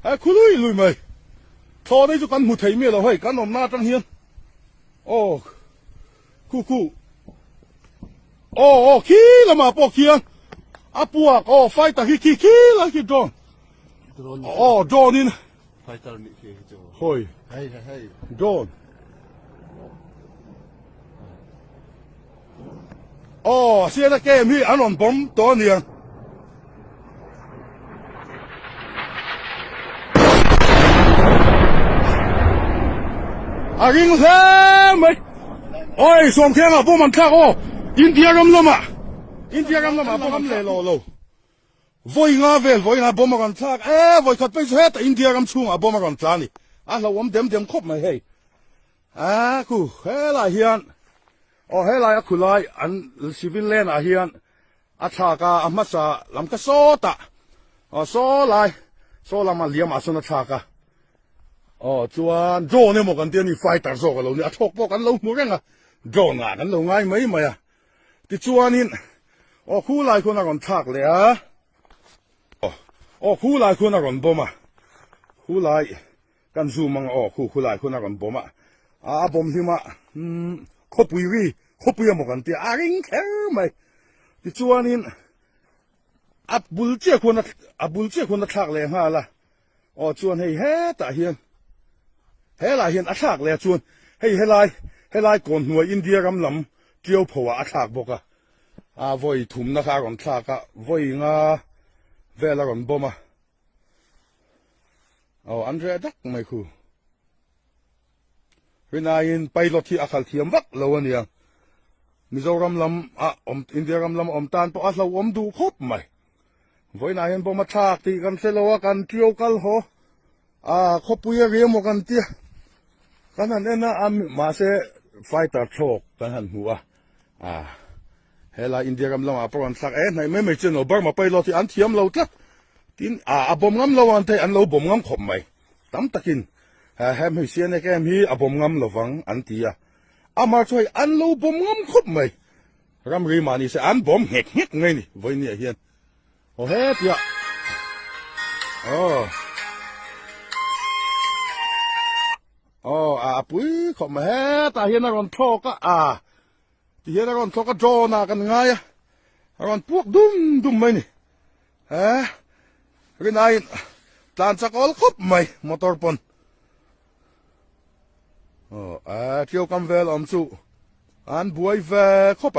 khu lùi mày thò đây cho con một thấy mẹ là hay con nằm na trong hiên ô khu ô khí là mà bỏ kia bua phải ta khí là khí drone drone đi phải tao nị khí cho hồi hay drone现在给米安龙bomb多年。Ring thế mày, ôi xong thế mà bố mình khác India gam lắm à bố mình lề lồ, voi ngà bố mình còn khác, voi khát bây giờ hết India gam chung à bố mình còn khác này, là ông dem khóc mày hay, cú, thế là hiền, thế là cú lại anh civilian à hiền, thà cả mất sa làm cái số ta, số làm mà liam à số nó thà cả. Chuan drone này một con tiền fighter rồi lâu này thọc bọc ăn lâu mua cái drone ăn lâu ngay mấy mày thì chuan in khu lại khu nào còn thạc lẽ khu lại khu nào còn bom khu lại căn zoom mang khu lại khu nào còn bom bom thì mà khóc bùi một con tiền ring khéo mày thì chuan in bul chia khu nào thạc lẽ ha là chuan hay hết tại hiền thế là hiện attack lệ chuan hey lại còn nuôi India gam lắm chiêu phổ attack bốc voi thum na kha còn thak voi nga về là còn bom Andre dak mai khu Rinain pilot hi akhal thiam vak lo ania Mizoram lam India gam lam tan po aslo du khop mai voi na hian bom attack ti kan selo kan chiêu kal ho khopuya ge mo kan tia kan han na ma se fighter thok kan han hua hela India gam lam apron sak nei me chen obar ma pai lo ti an thiam lo tla tin bom ngam lo an te an lo bom ngam khop mai tam takin hem hi sian ke hem hi bom ngam lo wang an tia amar choi an lo bom ngam khop mai ram ri mani se an bom hek ngai ni voi ni hian he tia pui khom mà hết ta hiện còn thọ cả thì hiện còn thọ cái trò na cái ngay còn buộc đum mày nè cái này tan chắc all khop mày motor pon chiều cam về làm su an buổi về khop